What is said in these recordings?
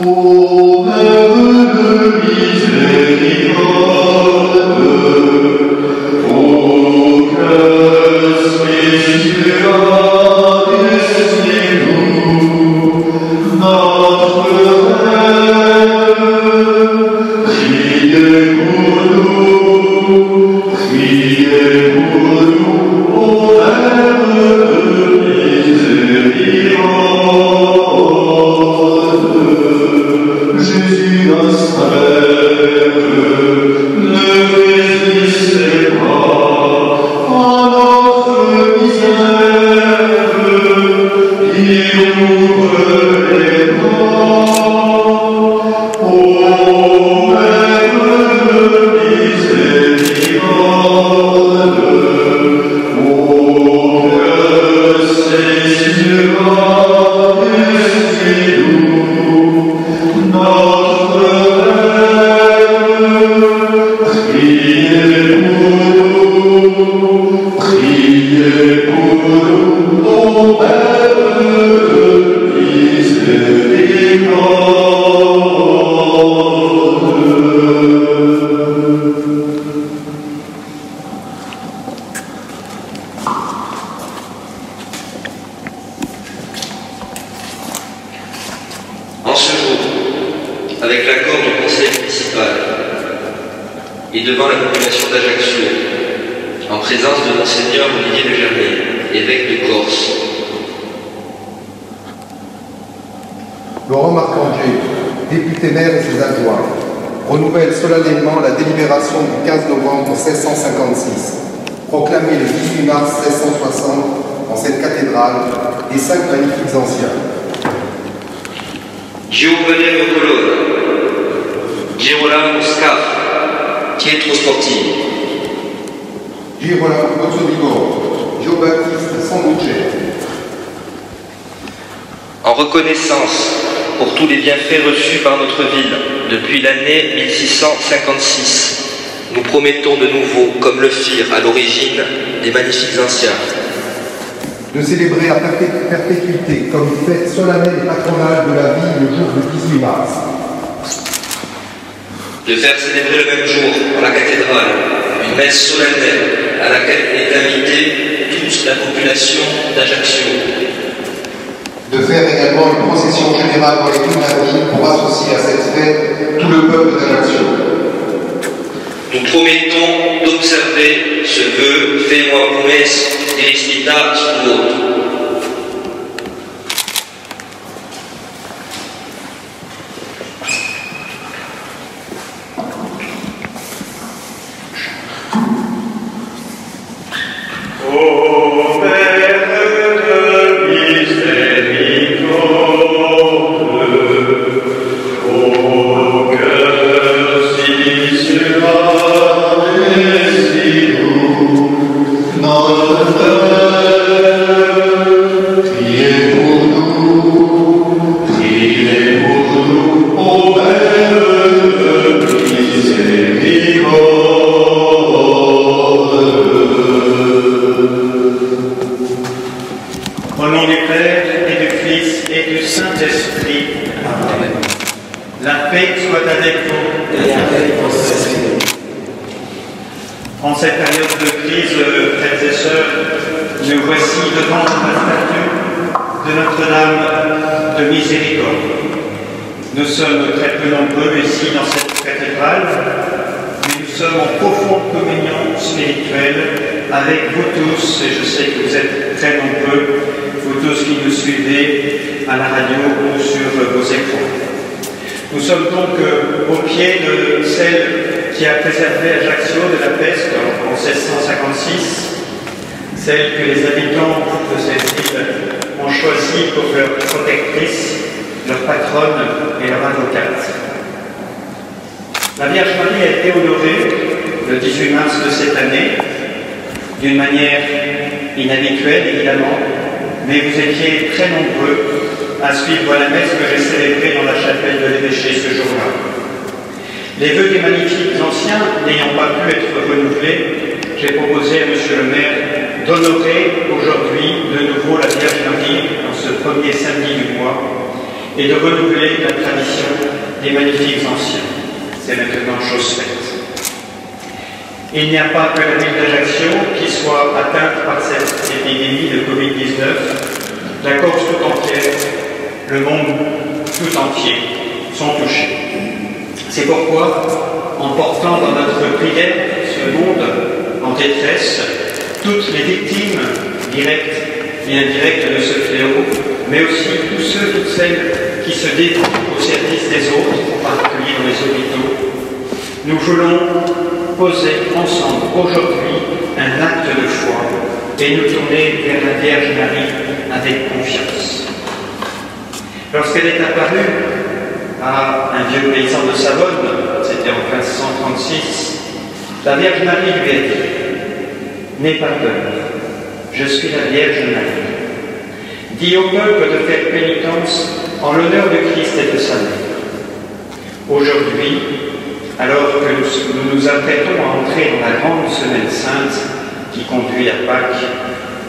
Ô Mère de miséricorde, aucun spécial destinez-nous, notre Reine, priez pour nous, ô Mère de miséricorde. Jésus Nazareth, ne résistez pas à notre misère, il ouvre les bras. Ô Mère de miséricorde, aucun séjour destinez-nous, notre Reine, priez pour nous, ô Mère de miséricorde. En ce jour, avec l'accord du conseil municipal et devant la population d'Ajaccio, en présence de Monseigneur Olivier de Germay, évêque de Corse, Laurent Marcangé, député maire et ses adjoints, renouvelle solennellement la délibération du 15 novembre 1656, proclamée le 18 mars 1660 en cette cathédrale des 5 magnifiques anciens. Giovanni Colonna, Girolamo Scaff, Pietro Sportini, Girolamo Bozzovigoro, Giobattiste Sanduce. en reconnaissance pour tous les bienfaits reçus par notre ville depuis l'année 1656, nous promettons de nouveau, comme le firent à l'origine des magnifiques anciens, De célébrer à perpétuité comme fête solennelle et patronale de la vie le jour du 18 mars. de faire célébrer le même jour dans la cathédrale une messe solennelle à laquelle est invitée toute la population d'Ajaccio, De faire également une procession générale dans les rues de la ville pour associer à cette fête tout le peuple d'Ajaccio. Nous promettons d'observer ce vœu Femo Promesse Christitas Tuot. Ô Mère de miséricorde, aucun si sera destinez-nous, notre Reine, priez pour nous, ô Mère de miséricorde. Au nom du Père et du Fils et du Saint-Esprit. Amen. La paix soit avec vous. Et avec votre esprit. En cette période de crise, frères et sœurs, nous voici devant la statue de Notre-Dame de Miséricorde. Nous sommes très peu nombreux ici dans cette cathédrale, mais nous sommes en profonde communion spirituelle avec vous tous, et je sais que vous êtes très nombreux, vous tous qui nous suivez à la radio ou sur vos écrans. Nous sommes donc au pied de celle qui a préservé Ajaccio de la peste en 1656, celle que les habitants de cette ville ont choisie pour leur protectrice, leur patronne et leur avocate. La Vierge Marie a été honorée le 18 mars de cette année, d'une manière inhabituelle évidemment, mais vous étiez très nombreux à suivre la messe que j'ai célébrée dans la chapelle de l'évêché ce jour-là. Les vœux des magnifiques anciens n'ayant pas pu être renouvelés, j'ai proposé à Monsieur le maire d'honorer aujourd'hui de nouveau la Vierge Marie en ce premier samedi du mois et de renouveler la tradition des magnifiques anciens. C'est maintenant chose faite. Il n'y a pas que la ville d'Ajaccio qui soit atteinte par cette épidémie de Covid-19. La Corse tout entière, le monde tout entier sont touchés. C'est pourquoi, en portant dans notre prière ce monde en détresse, toutes les victimes directes et indirectes de ce fléau, mais aussi tous ceux, toutes celles qui se dévouent au service des autres, en particulier dans les hôpitaux, nous voulons poser ensemble aujourd'hui un acte de foi et nous tourner vers la Vierge Marie avec confiance. Lorsqu'elle est apparue à un vieux paysan de Savone, c'était en 1536, la Vierge Marie lui a dit « N'aie pas peur, je suis la Vierge Marie. Dis au peuple de faire pénitence en l'honneur de Christ et de sa mère. Aujourd'hui, alors que nous nous apprêtons à entrer dans la grande semaine sainte qui conduit à Pâques,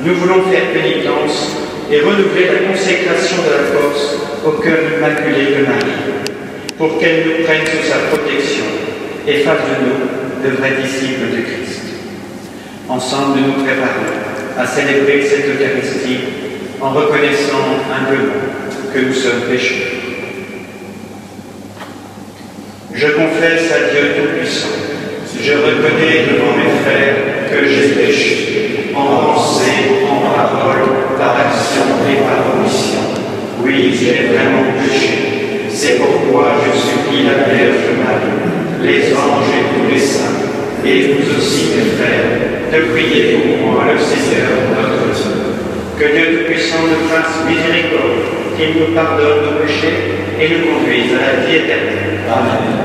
nous voulons faire pénitence et renouveler la consécration de la force au cœur immaculé de Marie, pour qu'elle nous prenne sous sa protection et fasse de nous de vrais disciples de Christ. Ensemble, nous nous préparons à célébrer cette Eucharistie en reconnaissant humblement que nous sommes pécheurs. Je confesse à Dieu Tout-Puissant, je reconnais devant mes frères que j'ai péché, en pensée, en parole, par action et par omission. Oui, j'ai vraiment péché. C'est pourquoi je supplie la Vierge Marie, les anges et tous les saints, et vous aussi, mes frères, de prier pour moi, le Seigneur, notre Dieu. Que Dieu Tout-Puissant nous fasse miséricorde, qu'il nous pardonne nos péchés et nous conduise à la vie éternelle. Amen.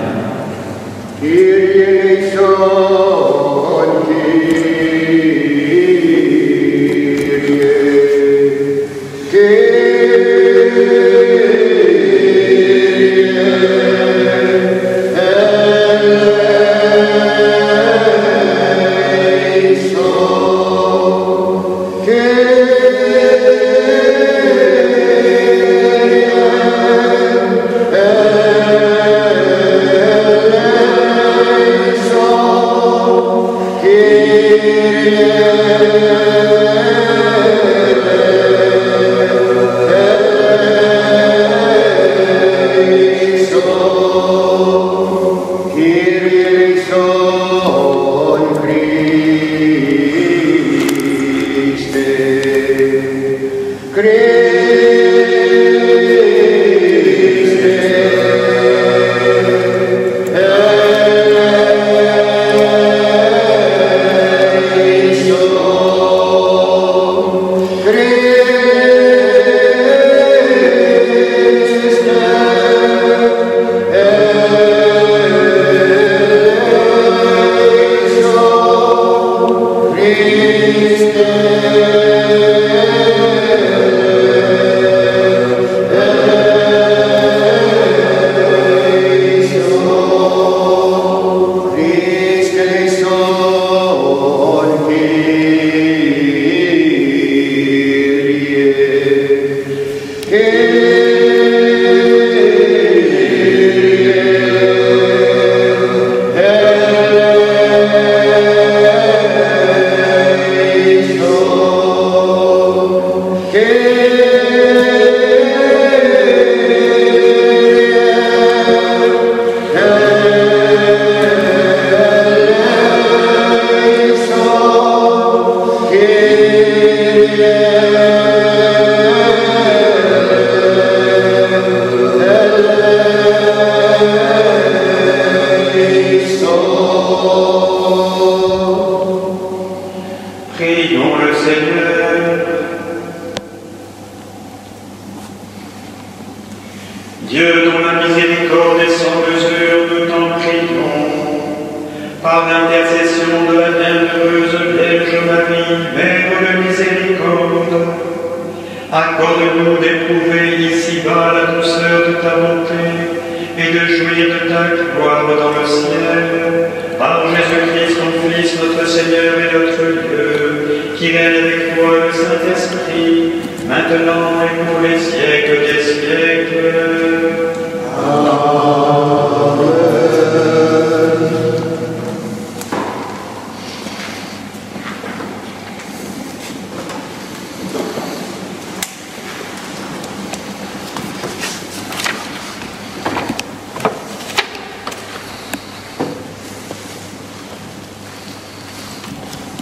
Maintenant et pour les siècles des siècles.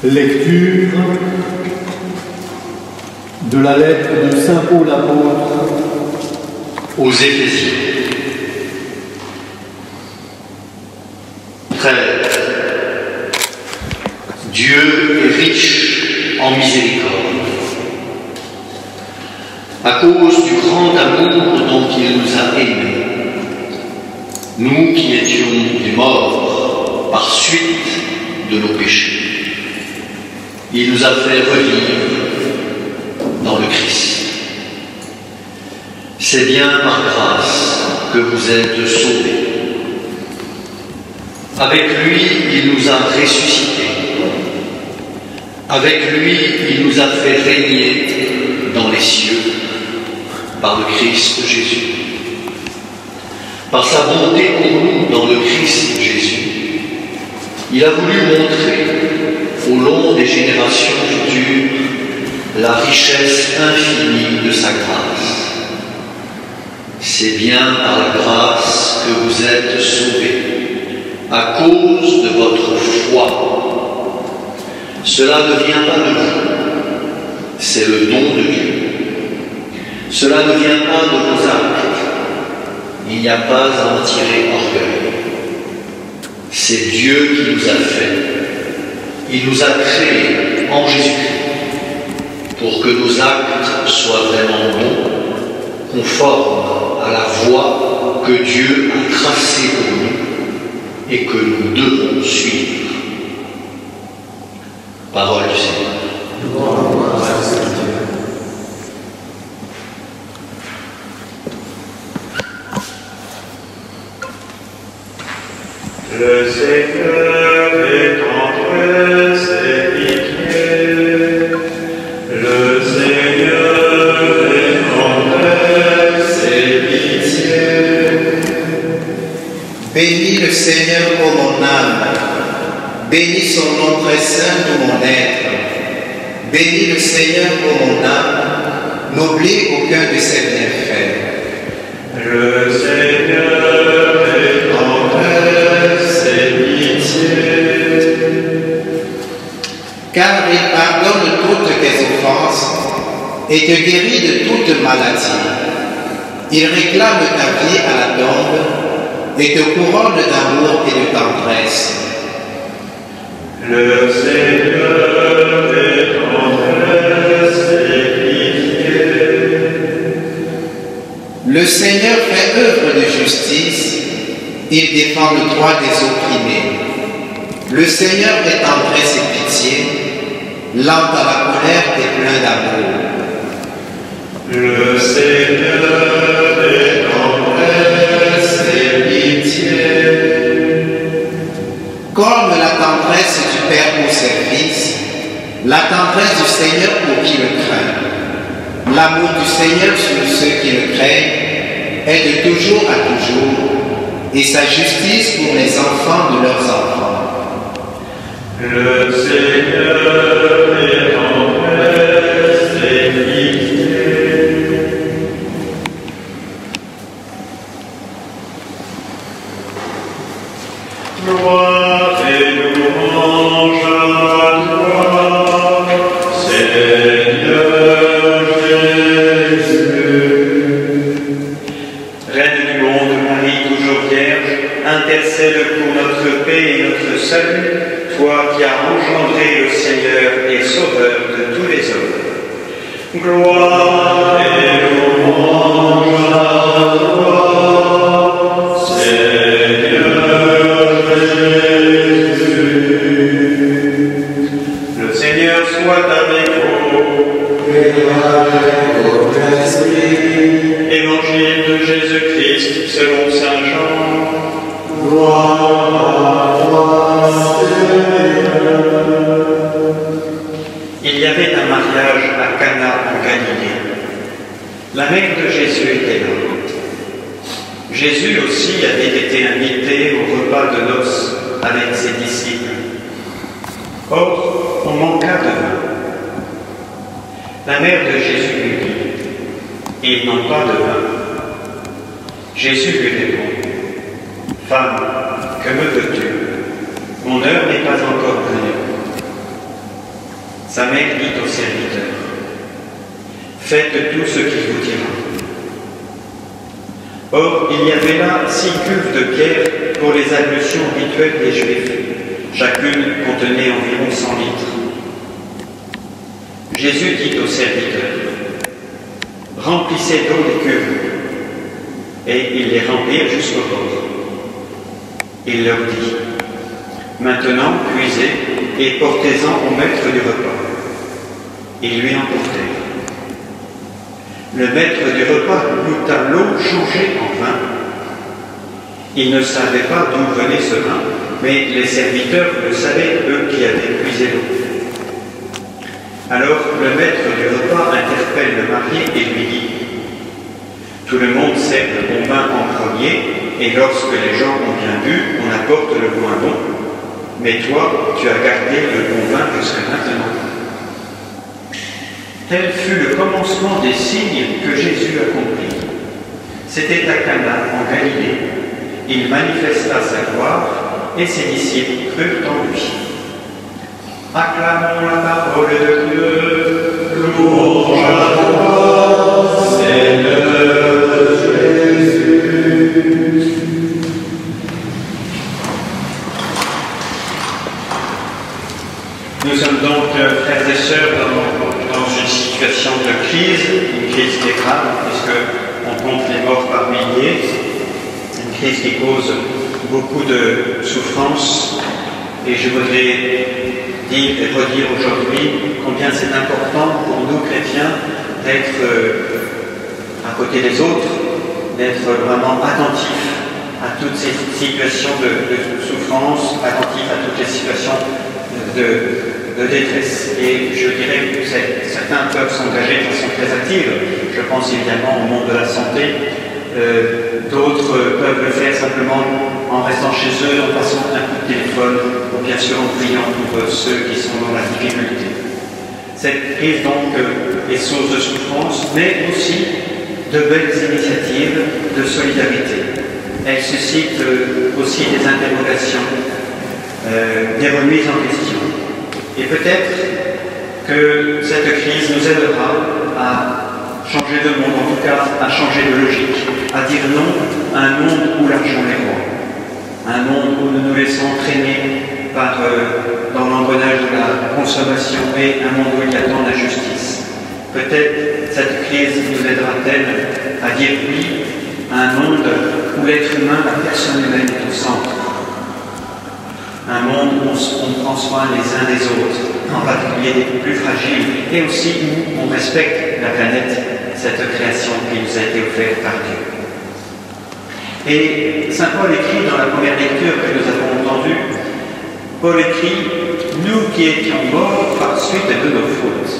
Lecture de la lettre de Saint Paul apôtre aux Éphésiens. Frères, Dieu est riche en miséricorde. À cause du grand amour dont il nous a aimés, nous qui étions morts par suite de nos péchés, il nous a fait revivre dans le Christ. C'est bien par grâce que vous êtes sauvés. Avec lui, il nous a ressuscités. Avec lui, il nous a fait régner dans les cieux par le Christ Jésus. Par sa bonté pour nous dans le Christ Jésus, il a voulu montrer au long des générations futures la richesse infinie de sa grâce. C'est bien par la grâce que vous êtes sauvés, à cause de votre foi. Cela ne vient pas de vous, c'est le don de Dieu. Cela ne vient pas de vos actes, il n'y a pas à en tirer orgueil. C'est Dieu qui nous a fait. Il nous a créés en Jésus-Christ pour que nos actes soient vraiment bons, conformes à la voie que Dieu a tracée pour nous et que nous devons suivre. Parole du Seigneur. Le Seigneur est entre ses pitiés. Le Seigneur est entre ses pitiés. Bénis le Seigneur, ô mon âme. Bénis son nom très saint de mon être. Bénis le Seigneur, ô mon âme. N'oublie aucun de ses bienfaits. Le Seigneur est entre ses pitiés. Car il pardonne toutes tes offenses et te guérit de toute maladie. Il réclame ta vie à la tombe et te couronne d'amour et de tendresse. Le Seigneur est entre ses pitiés. Le Seigneur fait œuvre de justice, il défend le droit des opprimés. Le Seigneur est tendresse et pitié, lent à la colère et plein d'amour. Le Seigneur est entre ses pitiés. Comme la tendresse du Père pour ses fils, la tendresse du Seigneur pour qui le craint. L'amour du Seigneur sur ceux qui le craignent est de toujours à toujours, et sa justice pour les enfants de leurs enfants. Le Seigneur est entre ses pitiés. Gloire et louange à toi, Seigneur Jésus. Reine du monde, Marie, toujours vierge, intercède pour notre paix et notre salut, toi qui as engendré le Seigneur et Sauveur de tous les hommes. Gloire et louange à toi, Seigneur Jésus. Le Seigneur soit avec vous. Et avec votre esprit, Évangile de Jésus-Christ selon saint Jean. gloire à toi, Seigneur. Il y avait un mariage à Cana en Galilée. La mère de Jésus était là. Jésus aussi avait été invité au repas de noces avec ses disciples. Or, on manqua de vin. La mère de Jésus lui dit: ils n'ont pas de vin. Jésus lui répond: femme, que me veux-tu? Mon heure n'est pas encore venue. Sa mère dit aux serviteurs, « Faites tout ce qu'il vous dira. » Or, il y avait là 6 cuves de pierre pour les ablutions rituelles des Juifs. Chacune contenait environ 100 litres. Jésus dit aux serviteurs, « Remplissez d'eau les cuves. » Et ils les remplirent jusqu'au bord. Il leur dit, « Maintenant, puisez et portez-en au maître du repas. » Ils lui emportèrent. Le maître du repas goûta l'eau changée en vin. Il ne savait pas d'où venait ce vin, mais les serviteurs le savaient, eux qui avaient puisé l'eau. Alors le maître du repas interpelle le marié et lui dit, « Tout le monde sert le bon vin en premier, et lorsque les gens ont bien bu, on apporte le moins bon. Mais toi, tu as gardé le bon vin jusqu'à maintenant. » Tel fut le commencement des signes que Jésus accomplit. C'était à Cana, en Galilée. Il manifesta sa gloire et ses disciples crurent en lui. Acclamons la parole de Dieu. Louange à toi, Seigneur Jésus. Nous sommes donc, frères et sœurs, dans une situation de crise, une crise qui est grave, puisqu'on compte les morts par milliers, une crise qui cause beaucoup de souffrance. Et je voudrais dire et redire aujourd'hui combien c'est important pour nous, chrétiens, d'être à côté des autres, d'être vraiment attentifs à toutes ces situations de souffrance, attentifs à toutes les situations de détresse. Et je dirais que certains peuvent s'engager de façon très active. Je pense évidemment au monde de la santé. D'autres peuvent le faire simplement en restant chez eux, en passant un coup de téléphone, ou bien sûr en priant pour ceux qui sont dans la difficulté. Cette crise donc est source de souffrance, mais aussi de belles initiatives de solidarité. Elle suscite aussi des interrogations, des remises en question. Et peut-être que cette crise nous aidera à changer de monde, en tout cas à changer de logique, à dire non à un monde où l'argent est roi, un monde où nous nous laissons entraîner dans l'engrenage de la consommation et un monde où il y a tant d'injustice. Peut-être cette crise nous aidera-t-elle à dire oui à un monde où l'être humain, la personne humaine est au centre. Un monde où on prend soin les uns des autres, en particulier des plus fragiles, et aussi où on respecte la planète, cette création qui nous a été offerte par Dieu. Et Saint Paul écrit dans la première lecture que nous avons entendue, Paul écrit « Nous qui étions morts par suite de nos fautes. »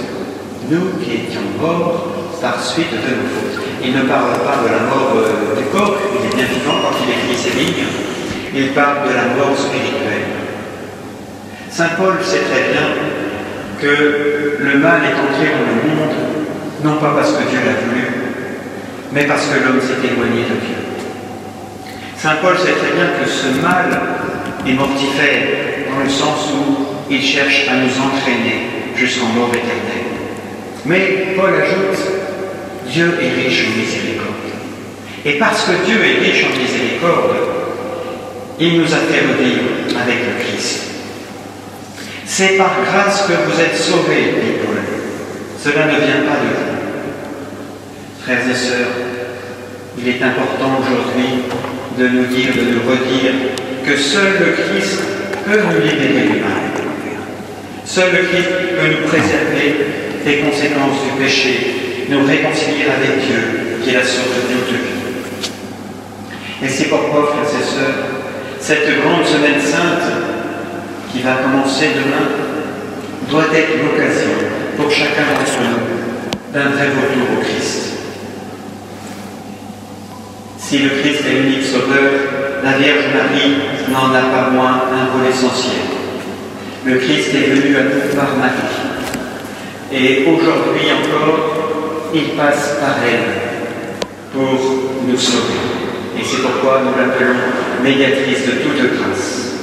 Nous qui étions morts par suite de nos fautes. Il ne parle pas de la mort du corps, il est bien vivant quand il écrit ces lignes. Il parle de la mort spirituelle. Saint Paul sait très bien que le mal est entré dans le monde, non pas parce que Dieu l'a voulu, mais parce que l'homme s'est éloigné de Dieu. Saint Paul sait très bien que ce mal est mortifère, dans le sens où il cherche à nous entraîner jusqu'en mort éternelle. Mais Paul ajoute, Dieu est riche en miséricorde. Et parce que Dieu est riche en miséricorde, il nous a fait revivre avec le Christ. C'est par grâce que vous êtes sauvés, dit Paul. Cela ne vient pas de vous. Frères et sœurs, il est important aujourd'hui de nous dire, de nous redire que seul le Christ peut nous libérer du mal. Seul le Christ peut nous préserver des conséquences du péché, nous réconcilier avec Dieu, qui est la source de toute vie. Et c'est pourquoi, frères et sœurs, cette grande semaine sainte qui va commencer demain doit être l'occasion pour chacun d'entre nous d'un vrai retour au Christ. Si le Christ est l'unique sauveur, la Vierge Marie n'en a pas moins un rôle essentiel. Le Christ est venu à nous par Marie. Et aujourd'hui encore, il passe par elle pour nous sauver. Et c'est pourquoi nous l'appelons médiatrice de toute grâce.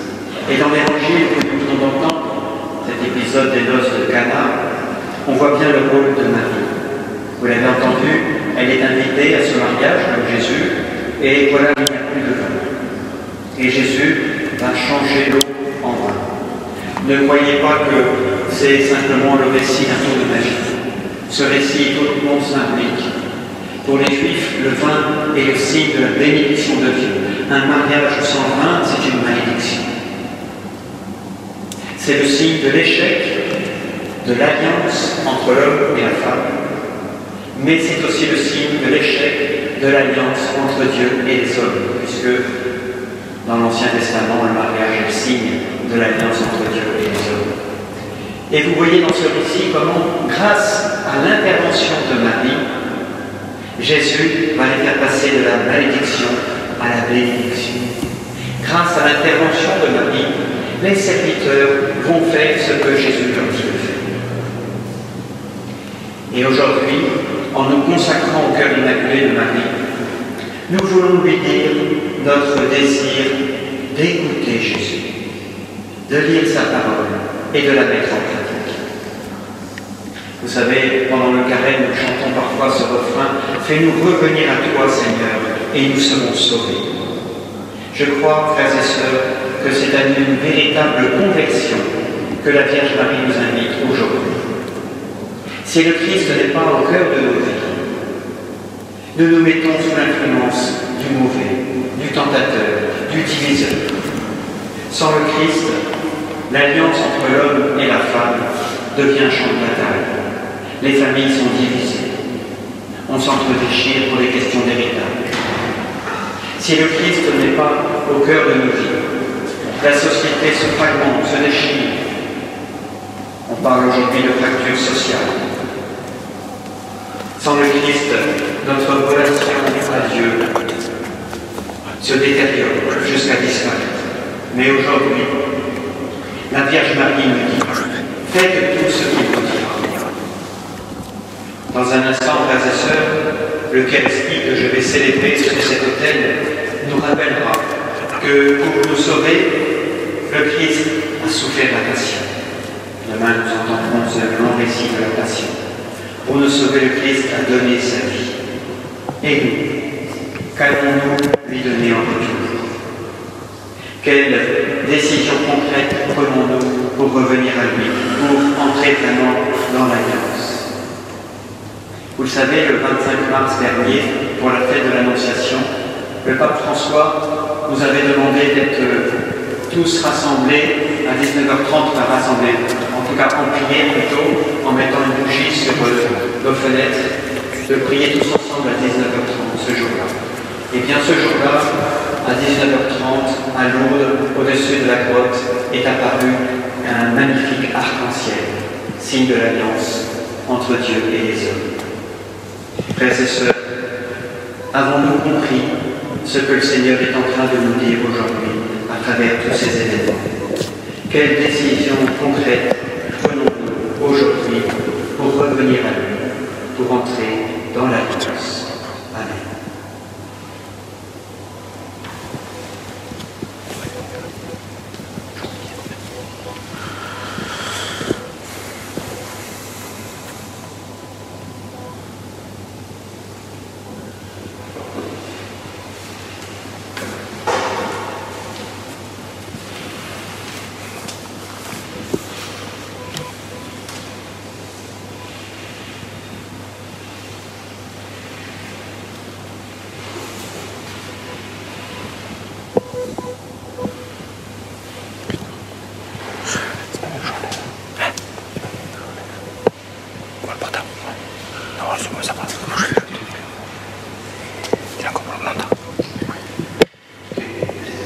Et dans l'évangile que nous venons d'entendre, cet épisode des noces de Cana, on voit bien le rôle de Marie. Vous l'avez entendu, elle est invitée à ce mariage comme Jésus, et voilà, il n'y a plus de vin. Et Jésus va changer l'eau en vin. Ne croyez pas que c'est simplement le récit d'un tour de magie. Ce récit, tout le monde s'implique. Pour les Juifs, le vin est le signe de la bénédiction de Dieu. Un mariage sans vin, c'est une malédiction. C'est le signe de l'échec de l'alliance entre l'homme et la femme, mais c'est aussi le signe de l'échec de l'alliance entre Dieu et les hommes, puisque dans l'Ancien Testament, le mariage est le signe de l'alliance entre Dieu et les hommes. Et vous voyez dans ce récit comment, grâce à l'intervention de Marie, Jésus va les faire passer de la malédiction à la bénédiction. Grâce à l'intervention de Marie, les serviteurs vont faire ce que Jésus leur dit de faire. Et aujourd'hui, en nous consacrant au cœur immaculé de Marie, nous voulons lui dire notre désir d'écouter Jésus, de lire sa parole et de la mettre en pratique. Vous savez, pendant le carême, nous chantons parfois ce refrain « Fais-nous revenir à toi, Seigneur, et nous serons sauvés ». Je crois, frères et sœurs, que c'est à une véritable conversion que la Vierge Marie nous invite aujourd'hui. Si le Christ n'est pas au cœur de nos vies, nous nous mettons sous l'influence du mauvais, du tentateur, du diviseur. Sans le Christ, l'alliance entre l'homme et la femme devient un champ de bataille. Les familles sont divisées. On s'entre-déchire pour des questions d'héritage. Si le Christ n'est pas au cœur de nos vies, la société se fragmente, se déchire. On parle aujourd'hui de fracture sociale. Sans le Christ, notre relation à Dieu se détériore jusqu'à disparaître. Mais aujourd'hui, la Vierge Marie nous dit « Faites tout ce qu'il vous dira ». Dans un instant, frères et sœurs, l'Eucharistie que je vais célébrer sur cet autel nous rappellera que pour nous sauver, le Christ a souffert la passion. Demain, nous entendrons ce long récit de la passion. Pour nous sauver, le Christ a donné sa vie. Et nous, qu'allons-nous lui donner en retour? Quelle décision concrète prenons-nous pour revenir à lui, pour entrer vraiment dans l'alliance? Vous le savez, le 25 mars dernier, pour la fête de l'Annonciation, le pape François nous avait demandé d'être tous rassemblés à 19h30 par assemblée, en tout cas en prière plutôt, en mettant une bougie sur nos fenêtres, de prier tous ensemble à 19h30 ce jour-là. Et bien ce jour-là, à 19h30, à Lourdes, au-dessus de la grotte, est apparu un magnifique arc-en-ciel, signe de l'alliance entre Dieu et les hommes. Frères et sœurs, avons-nous compris ce que le Seigneur est en train de nous dire aujourd'hui à travers tous ces événements? Quelles décisions concrètes prenons-nous aujourd'hui pour revenir à lui, pour entrer dans l'alliance? Amen.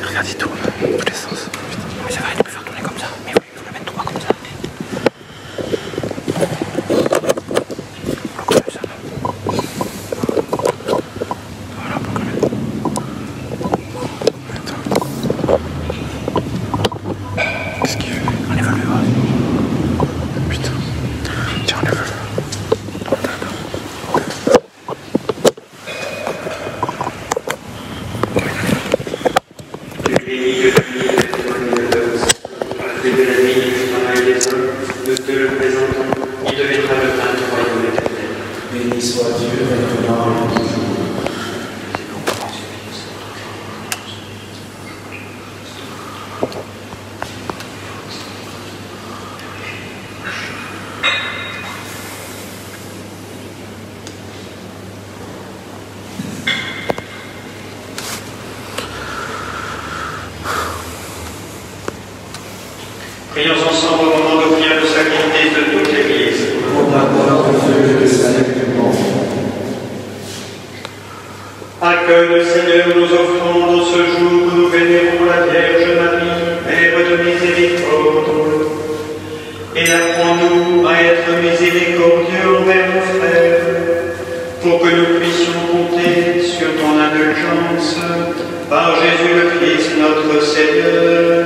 Regarde, il tourne dans tous les sens. Mais ça va, tu peux faire tourner comme ça. Mais oui, il faut le mettre droit comme ça. Voilà, comme ça. Voilà, on peut le mettre. Attends. Qu'est-ce qu'il fait? Enlève-le, vas-y. Putain. Tiens, enlève-le. de la vie, du travail des hommes, nous te le présentons, il deviendra le pain du royaume éternel. Béni soit Dieu maintenant et toujours. Prions ensemble au moment d'offrir le sacrifice de toute l'Église. Pour la gloire de Dieu et le salut du monde. Accueille le Seigneur nos offrandes en ce jour où nous vénérons la Vierge Marie, Mère de miséricorde. Et apprends-nous à être miséricordieux envers nos frères, pour que nous puissions compter sur ton indulgence, par Jésus le Christ notre Seigneur.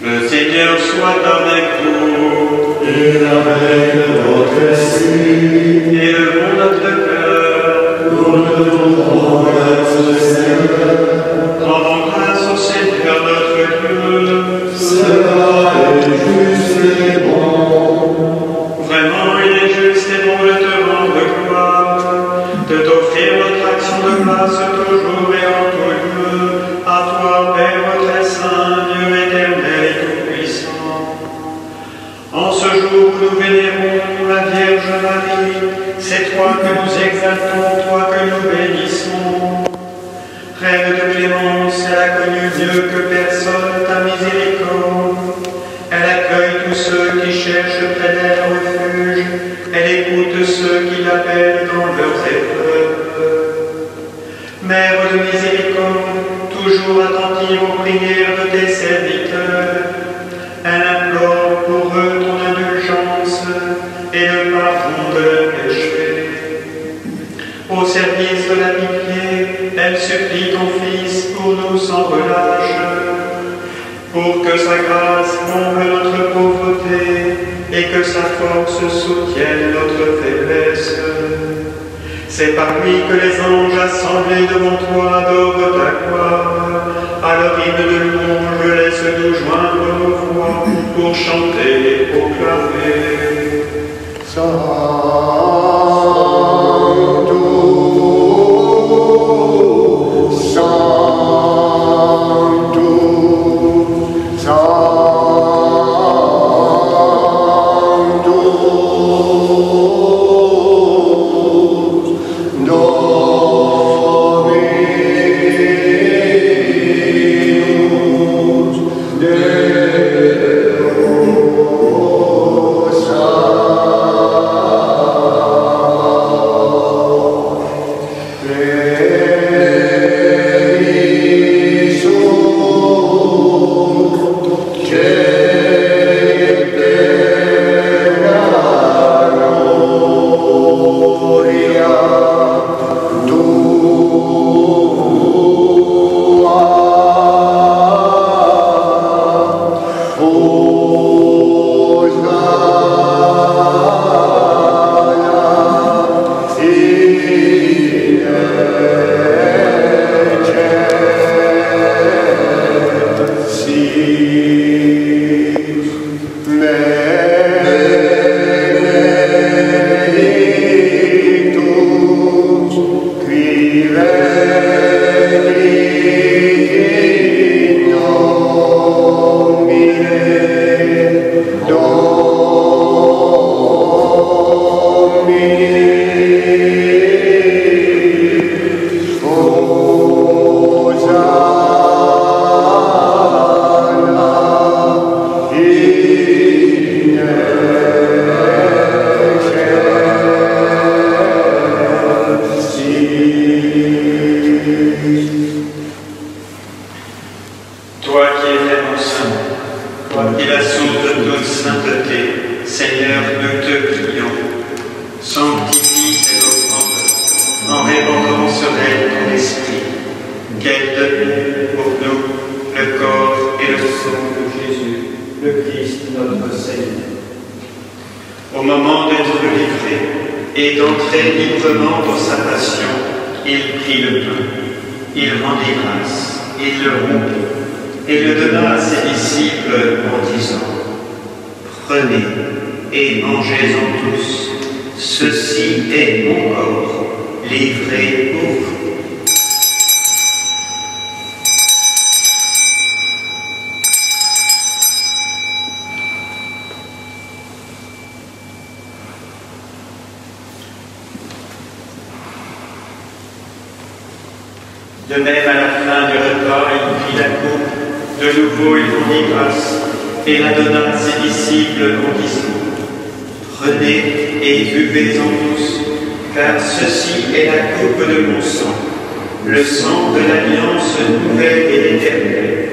Le Seigneur soit avec vous. Et avec votre esprit, Élevons notre cœur. nous devons grâce au Seigneur. Rendons grâce au Seigneur notre Dieu. Cela est juste et bon. Vraiment, il est juste et bon de te rendre gloire, de t'offrir notre action de grâce toujours et en tout lieu, à toi, Père très saint, Dieu éternel et tout-puissant. En ce jour où nous vénérons la Vierge Marie, c'est toi que nous exaltons, toi que nous bénissons. Reine de clémence, elle a connu mieux que personne ta miséricorde. Elle accueille tous ceux qui cherchent près d'elle refuge. Elle écoute ceux qui l'appellent dans leurs épreuves. Mère de miséricorde, toujours attentive aux prières de tes serviteurs, elle implore pour eux ton indulgence et le pardon de leurs péchés. Au service de la pitié, elle supplie ton Fils pour nous sans relâche, pour que sa grâce comble notre pauvreté et que sa force soutienne notre faiblesse. C'est par lui que les anges assemblés devant toi adorent ta gloire. À leur hymne de louange, laisse-nous joindre nos voix pour chanter et proclamer. et le donna à ses disciples en disant: Prenez et mangez-en tous, ceci est mon corps, livré pour vous. De même, à la fin du repas, il prit la coupe, de nouveau il rendit grâce, et la donna à ses disciples en disant: Prenez et buvez-en tous, car ceci est la coupe de mon sang, le sang de l'alliance nouvelle et éternelle,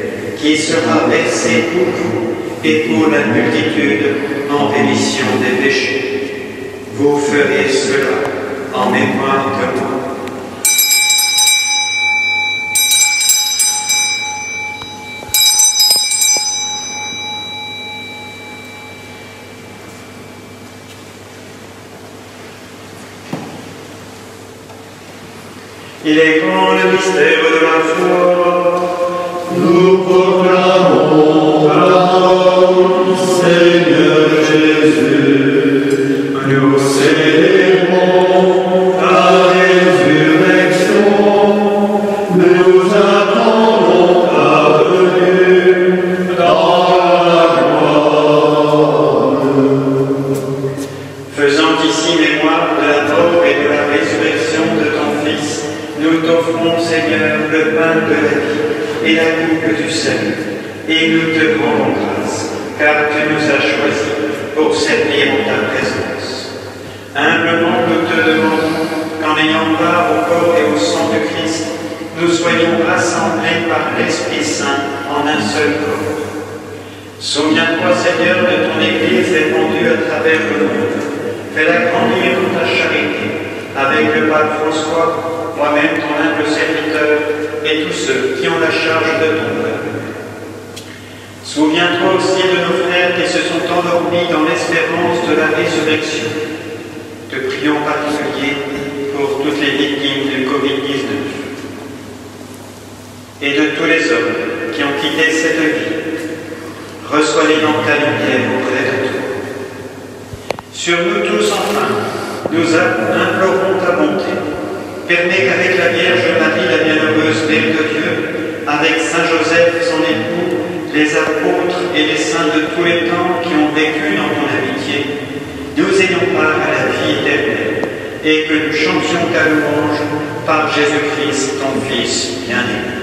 qui sera versé pour vous et pour la multitude en rémission des péchés. Vous ferez cela en mémoire de moi. Il est grand le mystère de la foi. Nous proclamons ta parole, Seigneur Jésus. Nous célébrons ta résurrection. Nous attendons ta venue dans la gloire. Faisant ici mémoire de la mort et de la résurrection de ton Fils, nous t'offrons, Seigneur, le pain de la vie et la coupe du salut, et nous te rendons grâce, car tu nous as choisis pour servir en ta présence. Humblement, nous te demandons qu'en ayant part au corps et au sang de Christ, nous soyons rassemblés par l'Esprit Saint en un seul corps. Souviens-toi, Seigneur, de ton Église répandue à travers le monde. Fais-la grandir dans ta charité, avec le pape François, moi-même ton humble serviteur, et tous ceux qui ont la charge de ton peuple. Souviens-toi aussi de nos frères qui se sont endormis dans l'espérance de la résurrection. Te prions en particulier pour toutes les victimes du Covid-19 et de tous les hommes qui ont quitté cette vie. Reçois-les dans ta lumière auprès de toi. Sur nous tous, enfin, nous implorons ta bonté. Permets qu'avec la Vierge Marie, la bienheureuse Mère de Dieu, avec Saint Joseph, son époux, les apôtres et les saints de tous les temps qui ont vécu dans ton amitié, nous ayons part à la vie éternelle et que nous chantions ta louange par Jésus-Christ, ton Fils bien-aimé.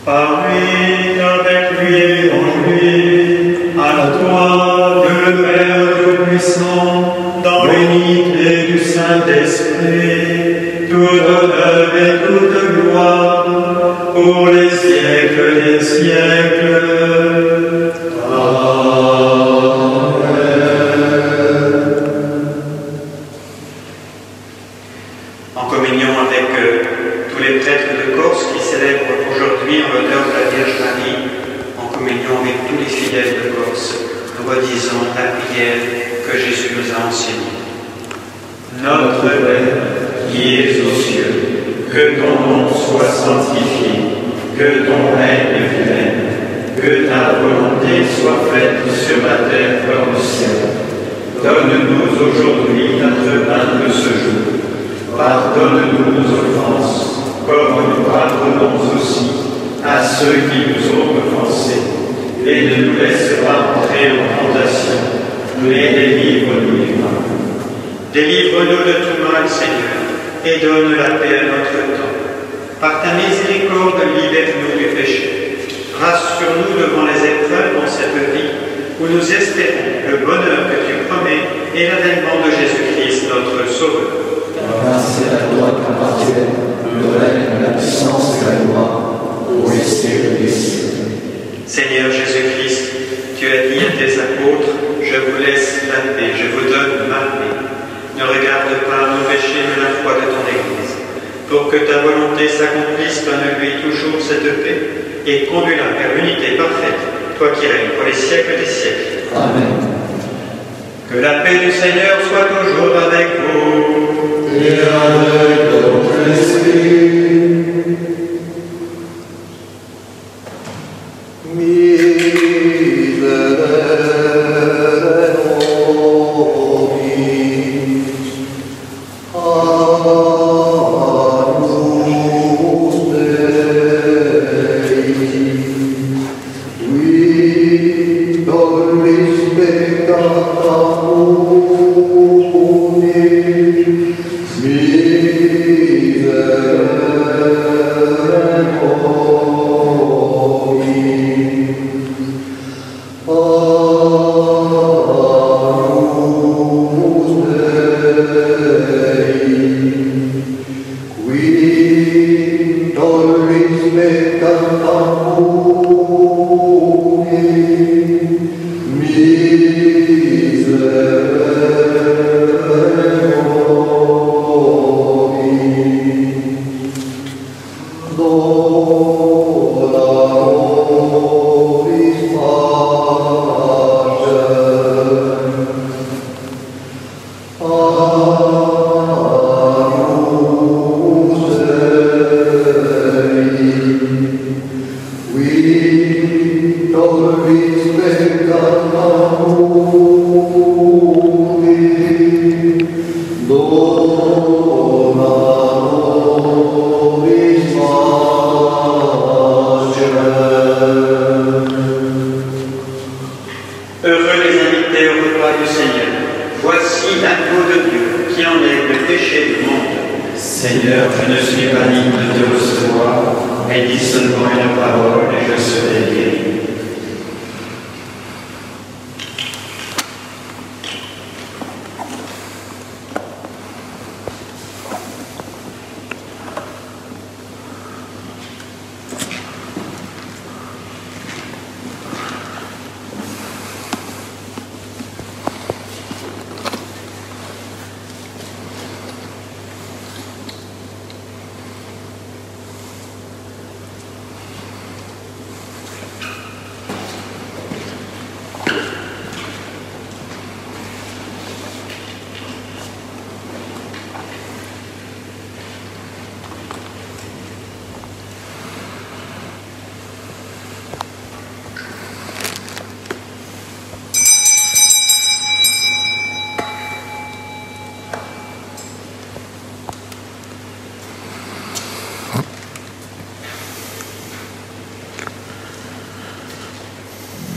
Par lui, avec lui et en lui, à toi, Dieu le Père Tout-Puissant, dans l'unité du Saint-Esprit, tout honneur et toute gloire, pour les siècles des siècles. Amen. En communion avec tous les prêtres de Corse qui célèbrent aujourd'hui en l'honneur de la Vierge Marie, en communion avec tous les fidèles de Corse, nous redisons la prière que Jésus nous a enseignée. Notre Père, qui es aux cieux, que ton nom soit sanctifié, que ton règne vienne, que ta volonté soit faite sur la terre comme au ciel. Donne-nous aujourd'hui notre pain de ce jour. Pardonne-nous nos offenses, comme nous pardonnons aussi à ceux qui nous ont offensés. Et ne nous laisse pas entrer en tentation, mais délivre-nous du mal. Délivre-nous de tout mal, Seigneur, et donne la paix à notre temps. Par ta miséricorde, libère-nous du péché. Rassure-nous devant les épreuves dans cette vie, où nous espérons le bonheur que tu promets et l'avènement de Jésus-Christ, notre Sauveur. Grâce à toi qu'appartiennent le règne, la puissance et la gloire, au siècle des siècles. Seigneur Jésus-Christ, tu as dit à tes apôtres, je vous laisse la paix, je vous donne ma paix. Ne regarde pas nos péchés, mais la foi de ton Église, pour que ta volonté s'accomplisse, donne-lui toujours cette paix, et conduis-la vers l'unité parfaite, toi qui règnes pour les siècles des siècles. Amen. Que la paix du Seigneur soit toujours avec vous. Et avec votre esprit.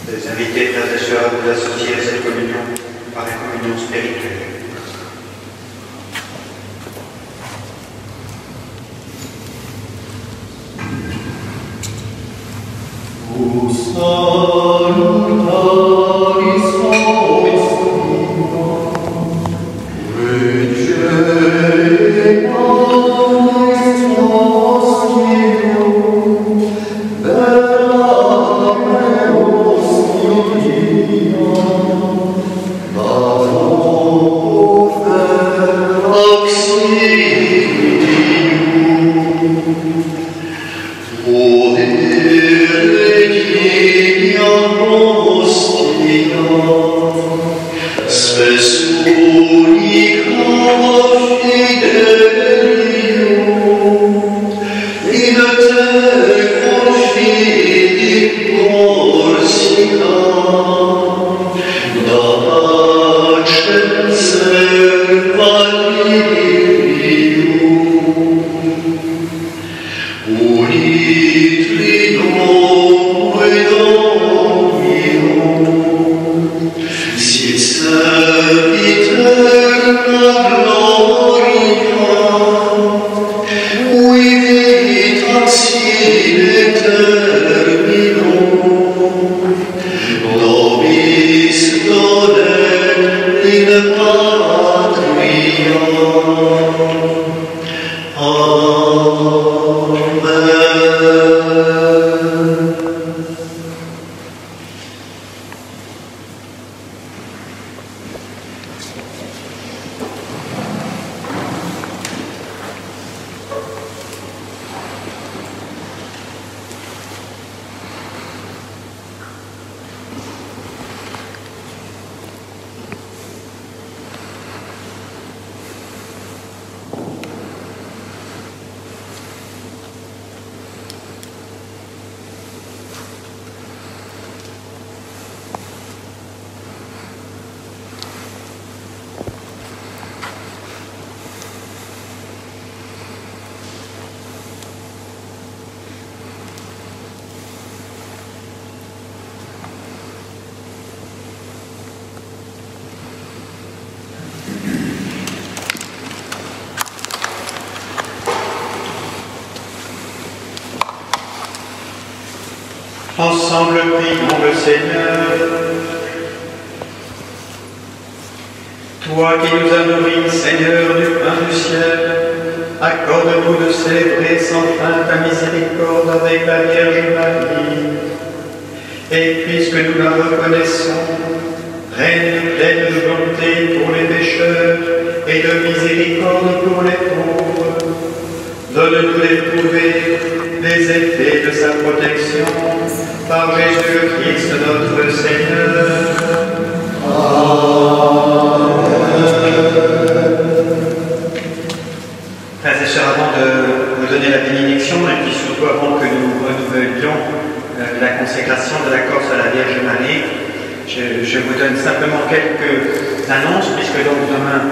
Les invités, frères et sœurs, à vous associer à cette communion par la communion spirituelle. Ensemble, prions le Seigneur. Toi qui nous as nourris, Seigneur du pain du ciel, accorde-nous de célébrer sans fin ta miséricorde avec la Vierge Marie. Et puisque nous la reconnaissons, règne pleine de bonté pour les pécheurs et de miséricorde pour les pauvres. Donne-nous d'éprouver les effets de sa protection par Jésus le Christ notre Seigneur. Frères et sœurs, avant de vous donner la bénédiction, et puis surtout avant que nous renouvelions la consécration de la Corse à la Vierge Marie, je vous donne simplement quelques annonces, puisque donc demain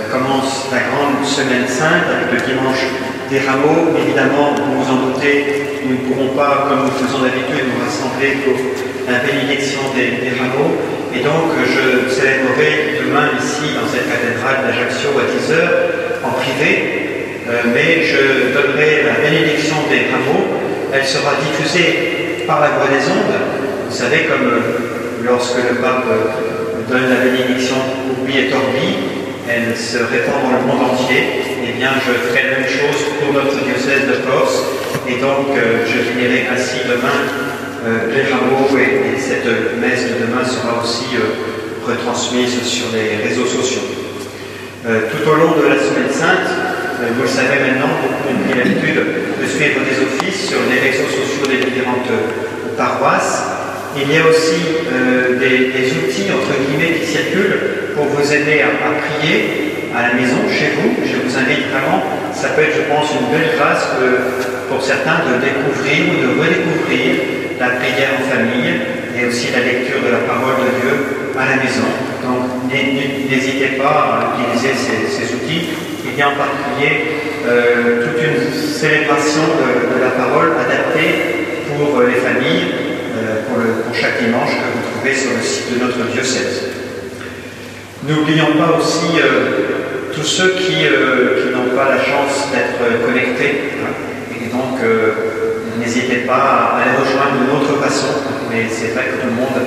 commence la grande semaine sainte avec le dimanche des rameaux. Évidemment, vous vous en doutez, nous ne pourrons pas, comme nous faisons d'habitude, nous rassembler pour la bénédiction des rameaux. Et donc, je célébrerai demain ici, dans cette cathédrale d'Ajaccio, à 10 h, en privé, mais je donnerai la bénédiction des rameaux. Elle sera diffusée par la voie des ondes. Vous savez, comme lorsque le pape donne la bénédiction Urbi et Orbi, elle se répand dans le monde entier. Eh bien, je ferai la même chose pour notre diocèse de Corse, et donc je finirai ainsi demain les rameaux, et cette messe de demain sera aussi retransmise sur les réseaux sociaux. Tout au long de la Semaine Sainte, vous le savez maintenant, beaucoup ont pris l'habitude de suivre des offices sur les réseaux sociaux des différentes paroisses. Il y a aussi des outils, entre guillemets, qui circulent pour vous aider à prier à la maison, chez vous. Je vous invite vraiment, ça peut être, je pense, une belle grâce pour certains de découvrir ou de redécouvrir la prière en famille et aussi la lecture de la parole de Dieu à la maison. Donc, n'hésitez pas à utiliser ces outils. Il y a en particulier toute une célébration de la parole adaptée pour les familles, pour chaque dimanche, que vous trouvez sur le site de notre diocèse. N'oublions pas aussi tous ceux qui n'ont pas la chance d'être connectés, hein, et donc n'hésitez pas à les rejoindre d'une autre façon, mais c'est vrai que tout le monde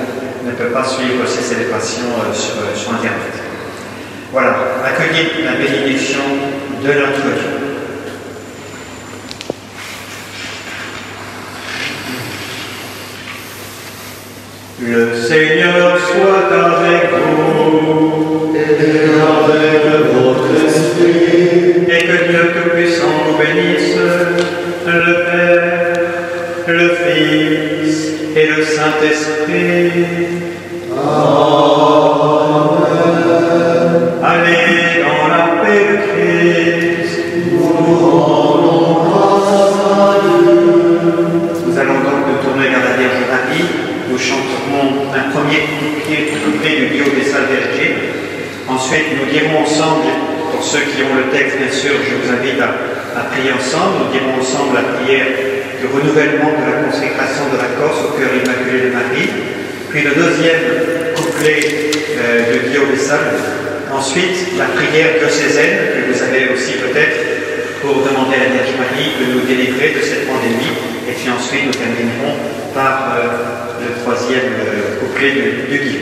ne peut pas suivre ces célébrations sur Internet. Voilà, accueillez la bénédiction de notre Dieu. Le Seigneur soit avec vous et avec votre esprit, et que Dieu Tout-Puissant vous bénisse, le Père, le Fils et le Saint-Esprit. Amen. Allez dans la paix de Christ. Nous rendons grâce à Dieu. Nous allons donc nous tourner vers la Vierge Marie. Nous chanterons un premier couplet du Dio des Salvergi. Ensuite, nous dirons ensemble, pour ceux qui ont le texte, bien sûr, je vous invite à prier ensemble. Nous dirons ensemble la prière de renouvellement de la consécration de la Corse au cœur immaculé de Marie. Puis le deuxième couplet de Dio des Salves. Ensuite, la prière diocésaine, que vous avez aussi peut-être, pour demander à la Vierge Marie de nous délivrer de cette pandémie. Et puis ensuite, nous terminerons par le troisième couplet du Dio.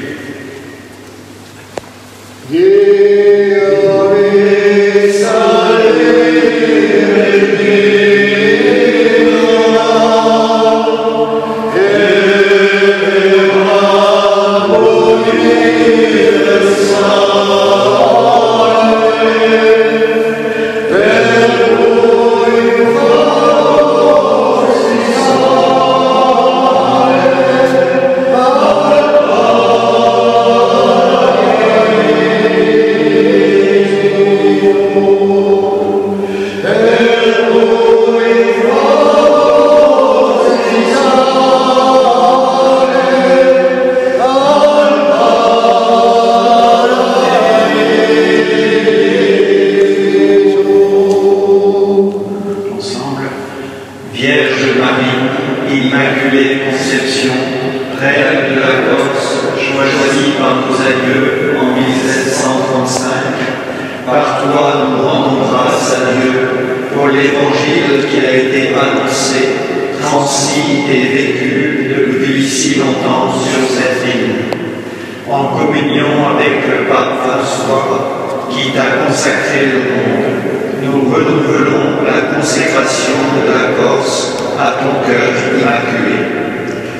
nous renouvelons la consécration de la Corse à ton cœur immaculé.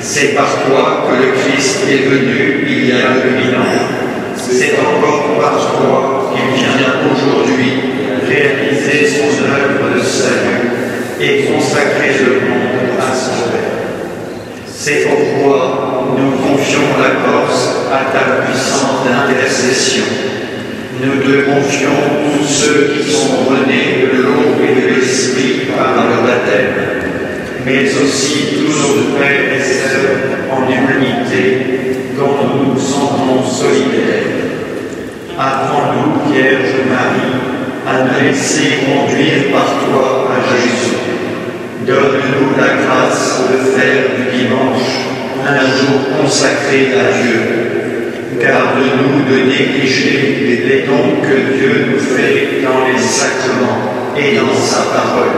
C'est par toi que le Christ est venu il y a 2000 ans. C'est encore par toi qu'il vient aujourd'hui réaliser son œuvre de salut et consacrer le monde à son Père. C'est pourquoi nous confions la Corse à ta puissante intercession. Nous te confions tous ceux qui sont menés de l'eau et de l'esprit par le baptême, mais aussi tous nos frères et sœurs en humanité dont nous nous sentons solidaires. Apprends-nous, Vierge Marie, à nous laisser conduire par toi à Jésus. Donne-nous la grâce de faire du dimanche un jour consacré à Dieu. Garde-nous de négliger les dons que Dieu nous fait dans les sacrements et dans sa parole.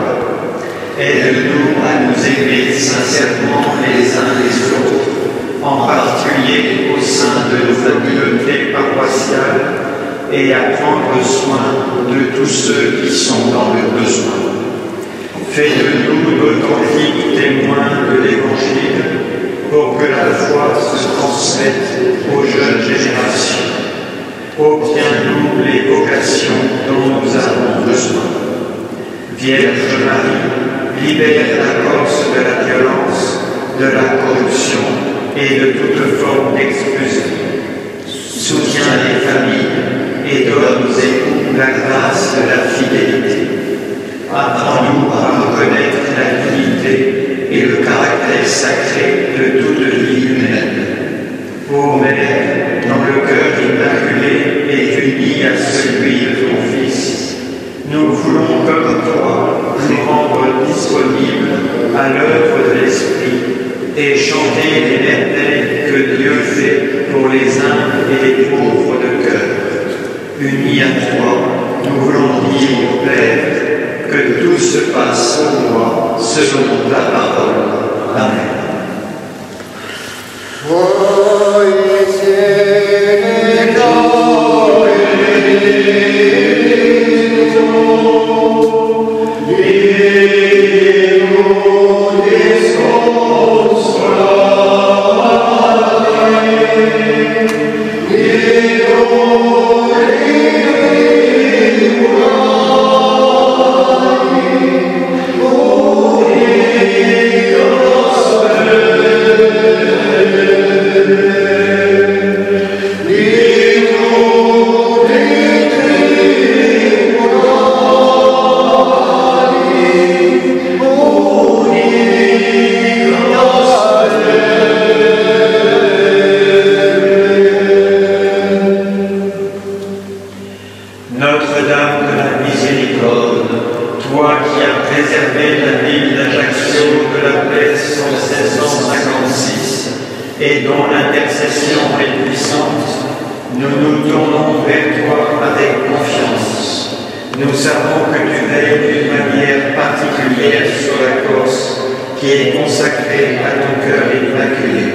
Aide-nous à nous aimer sincèrement les uns les autres, en particulier au sein de nos communautés paroissiales, et à prendre soin de tous ceux qui sont dans le besoin. Fais de nous d'authentiques témoins de l'Évangile, pour que la foi se transmette aux jeunes générations. Obtiens-nous les vocations dont nous avons besoin. Vierge Marie, libère la Corse de la violence, de la corruption et de toute forme d'exclusion. Soutiens les familles et donne aux époux la grâce de la fidélité. Apprends-nous à reconnaître la dignité et le caractère sacré de toute vie humaine. Ô Mère, dont le cœur immaculé est uni à celui de ton Fils, nous voulons, comme toi, nous rendre disponibles à l'œuvre de l'Esprit et chanter les merveilles que Dieu fait pour les humbles et les pauvres de cœur. Unis à toi, nous voulons dire, Père, que tout se passe pour moi selon ta parole. Amen. Notre-Dame de la Miséricorde, toi qui as préservé la ville d'Ajaccio de la peste en 1656 et dont l'intercession est puissante, nous nous tournons vers toi avec confiance. Nous savons que tu veilles d'une manière particulière sur la Corse qui est consacrée à ton cœur immaculé.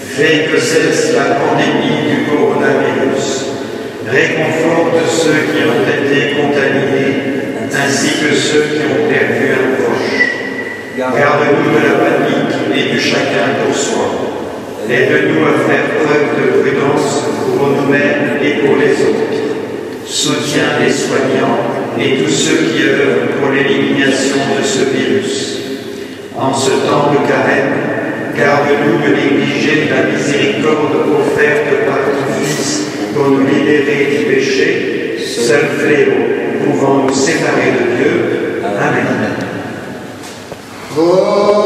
Fais que cesse la pandémie du coronavirus. Réconforte ceux qui ont été contaminés, ainsi que ceux qui ont perdu un proche. Garde-nous de la panique et du chacun pour soi. Aide-nous à faire preuve de prudence pour nous-mêmes et pour les autres. Soutiens les soignants et tous ceux qui œuvrent pour l'élimination de ce virus. En ce temps de carême, garde-nous de négliger la miséricorde offerte par ton Fils pour nous libérer du péché, seul fléau pouvant nous séparer de Dieu. Amen. Oh